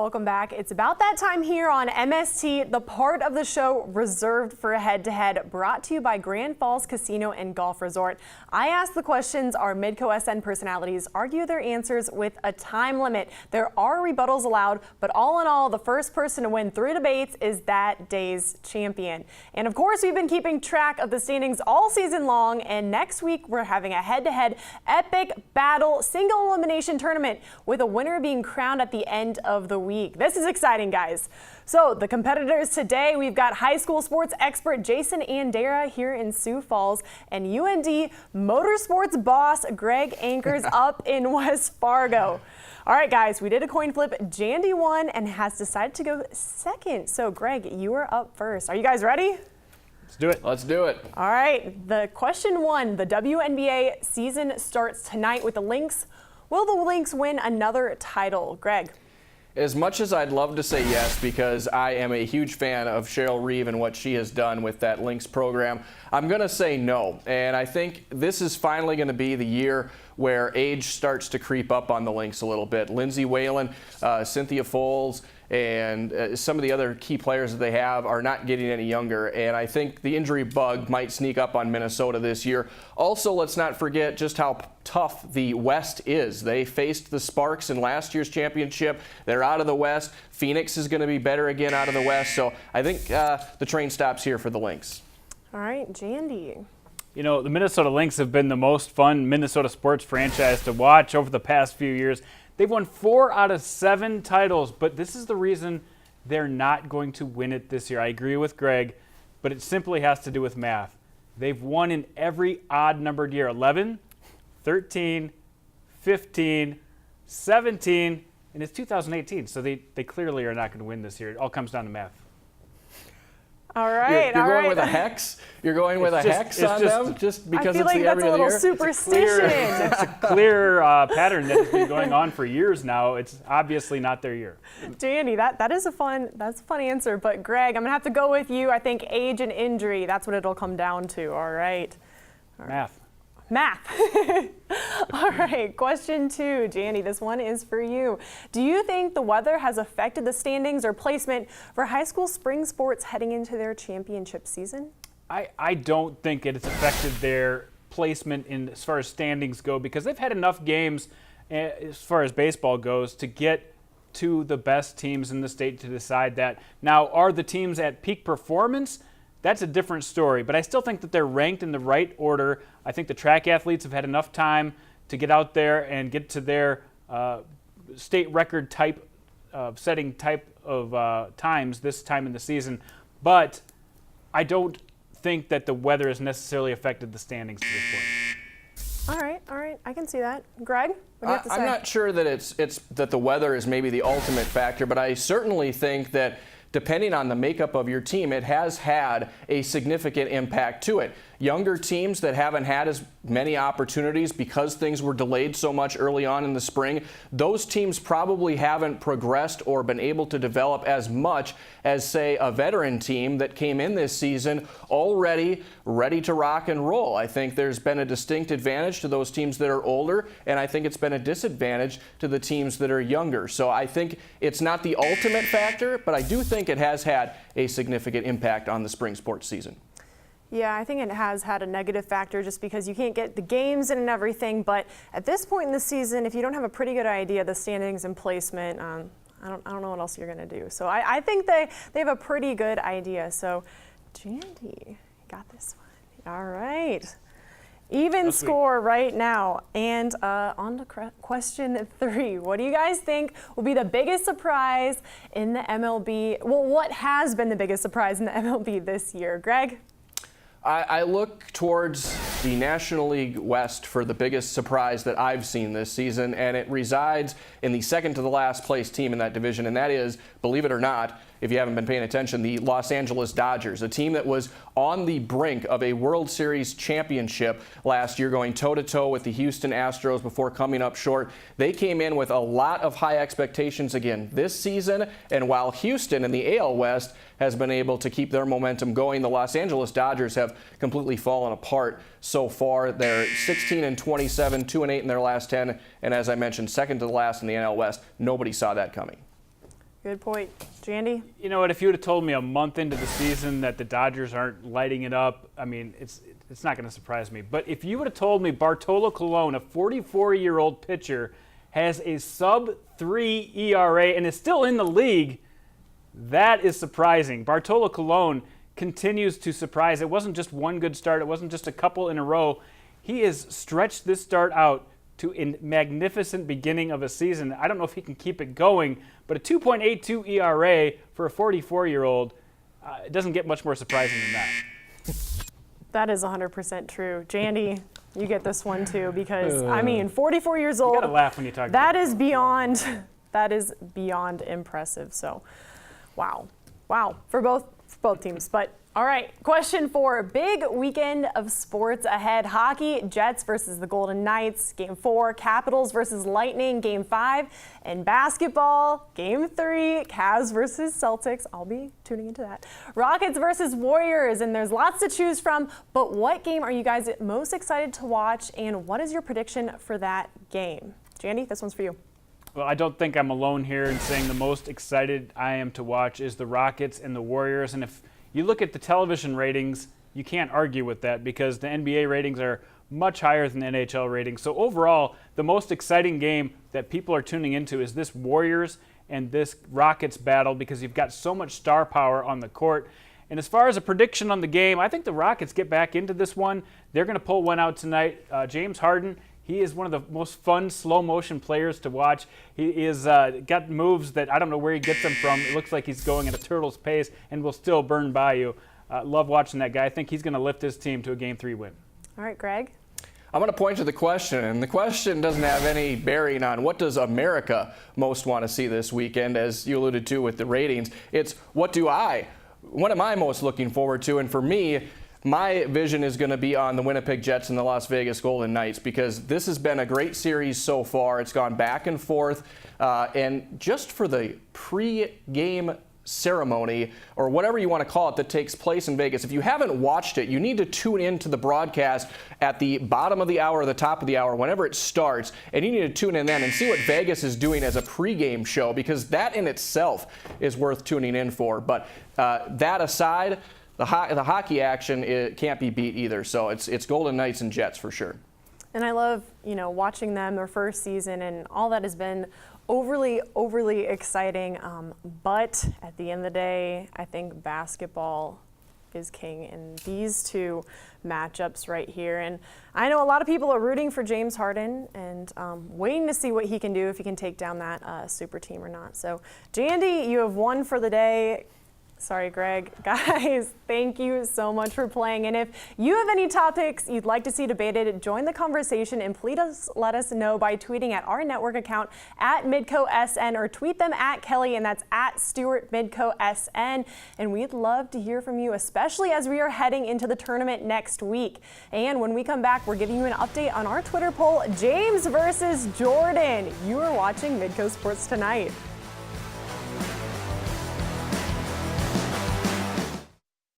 welcome back. It's about that time here on MST, the part of the show reserved for Head2Head, brought to you by Grand Falls Casino and Golf Resort. I ask the questions, our Midco SN personalities argue their answers with a time limit. There are rebuttals allowed, but all in all, the first person to win 3 debates is that day's champion. And of course, we've been keeping track of the standings all season long, and next week we're having a head-to-head epic battle single elimination tournament with a winner being crowned at the end of the week. This is exciting, guys. So the competitors today, we've got high school sports expert Jason Andera here in Sioux Falls and UND motorsports boss Greg Anchors up in West Fargo. All right, guys, we did a coin flip. Jandy won and has decided to go second. So Greg, you are up first. Are you guys ready? Let's do it. Let's do it. All right, the question 1, the WNBA season starts tonight with the Lynx. Will the Lynx win another title? Greg? As much as I'd love to say yes, because I am a huge fan of Cheryl Reeve and what she has done with that Lynx program, I'm going to say no. And I think this is finally going to be the year where age starts to creep up on the Lynx a little bit. Lindsay Whalen, Cynthia Foles, and some of the other key players that they have are not getting any younger, and I think the injury bug might sneak up on Minnesota this year. Also, let's not forget just how tough the West is. They faced the Sparks in last year's championship. They're out of the West. Phoenix is going to be better again out of the West, so I think the train stops here for the Lynx. All right, Jandy. You know, the Minnesota Lynx have been the most fun Minnesota sports franchise to watch over the past few years. They've won 4 out of 7 titles, but this is the reason they're not going to win it this year. I agree with Greg, but it simply has to do with math. They've won in every odd-numbered year, 11, 13, 15, 17, and it's 2018, so they clearly are not going to win this year. It all comes down to math. All right, You're going with a hex? You're going with a hex on them just because it's the every other year? I feel like that's a little superstition. It's a clear pattern that has been going on for years now. It's obviously not their year. Jandy, that's a fun answer. But Greg, I'm gonna have to go with you. I think age and injury, that's what it'll come down to. All right. Math. All right, question 2. Jandy, this one is for you. Do you think the weather has affected the standings or placement for high school spring sports heading into their championship season? I don't think it has affected their placement as far as standings go, because they've had enough games as far as baseball goes to get to the best teams in the state to decide that. Now, are the teams at peak performance? That's a different story, but I still think that they're ranked in the right order. I think the track athletes have had enough time to get out there and get to their state record setting type of times this time in the season, but I don't think that the weather has necessarily affected the standings to this point. All right, I can see that. Greg, what do you have to say? I'm not sure that it's that the weather is maybe the ultimate factor, but I certainly think that depending on the makeup of your team, it has had a significant impact to it. Younger teams that haven't had as many opportunities because things were delayed so much early on in the spring, those teams probably haven't progressed or been able to develop as much as, say, a veteran team that came in this season already ready to rock and roll. I think there's been a distinct advantage to those teams that are older, and I think it's been a disadvantage to the teams that are younger. So I think it's not the ultimate factor, but I do think it has had a significant impact on the spring sports season. Yeah, I think it has had a negative factor just because you can't get the games in and everything. But at this point in the season, if you don't have a pretty good idea of the standings and placement, I don't know what else you're going to do. So I think they have a pretty good idea. So, Jandy, got this one. All right. Even score right now. And on to question 3. What do you guys think will be the biggest surprise in the MLB? Well, what has been the biggest surprise in the MLB this year? Greg? I look towards the National League West for the biggest surprise that I've seen this season, and it resides in the second to the last place team in that division, and that is, believe it or not, if you haven't been paying attention, the Los Angeles Dodgers, a team that was on the brink of a World Series championship last year, going toe-to-toe with the Houston Astros before coming up short. They came in with a lot of high expectations again this season, and while Houston in the AL West has been able to keep their momentum going, the Los Angeles Dodgers have completely fallen apart so far. They're 16-27, 2-8 in their last 10, and as I mentioned, second to the last in the NL West. Nobody saw that coming. Good point. Jandy? You know what? If you would have told me a month into the season that the Dodgers aren't lighting it up, I mean, it's not going to surprise me. But if you would have told me Bartolo Colon, a 44-year-old pitcher, has a sub-3 ERA and is still in the league, that is surprising. Bartolo Colon continues to surprise. It wasn't just one good start. It wasn't just a couple in a row. He has stretched this start out to a magnificent beginning of a season. I don't know if he can keep it going, but a 2.82 ERA for a 44-year-old, it doesn't get much more surprising than that. That is 100% true. Jandy, you get this one too, because, I mean, 44 years old. You gotta laugh when you talk that about is beyond, that is beyond impressive. So, wow. Wow, for both teams. But all right, question 4. Big weekend of sports ahead. Hockey, Jets versus the Golden Knights, Game 4. Capitals versus Lightning, Game 5. And basketball, Game 3. Cavs versus Celtics. I'll be tuning into that. Rockets versus Warriors, and there's lots to choose from. But what game are you guys most excited to watch, and what is your prediction for that game? Jandy, this one's for you. Well, I don't think I'm alone here in saying the most excited I am to watch is the Rockets and the Warriors. And if you look at the television ratings, you can't argue with that because the NBA ratings are much higher than the NHL ratings. So overall, the most exciting game that people are tuning into is this Warriors and this Rockets battle because you've got so much star power on the court. And as far as a prediction on the game, I think the Rockets get back into this one. They're going to pull one out tonight. James Harden, he is one of the most fun slow motion players to watch. He is got moves that I don't know where he gets them from. It looks like he's going at a turtle's pace and will still burn by you. Love watching that guy. I think he's going to lift his team to a Game 3 win. All right, Greg. I'm going to point to the question, and the question doesn't have any bearing on what does America most want to see this weekend, as you alluded to with the ratings. It's what am I most looking forward to? And for me, my vision is going to be on the Winnipeg Jets and the Las Vegas Golden Knights because this has been a great series so far. It's gone back and forth. And just for the pre-game ceremony, or whatever you want to call it, that takes place in Vegas, if you haven't watched it, you need to tune in to the broadcast at the bottom of the hour or the top of the hour, whenever it starts. And you need to tune in then and see what Vegas is doing as a pre-game show because that in itself is worth tuning in for. But that aside, the hockey action, it can't be beat either. So it's Golden Knights and Jets for sure. And I love, watching them their first season, and all that has been overly exciting. But at the end of the day, I think basketball is king in these two matchups right here. And I know a lot of people are rooting for James Harden and waiting to see what he can do, if he can take down that super team or not. So, Jandy, you have won for the day. Sorry, Greg. Guys, thank you so much for playing. And if you have any topics you'd like to see debated, join the conversation and please let us know by tweeting at our network account at MidcoSN or tweet them at Kelly, and that's at StewartMidcoSN. And we'd love to hear from you, especially as we are heading into the tournament next week. And when we come back, we're giving you an update on our Twitter poll, James versus Jordan. You are watching Midco Sports Tonight.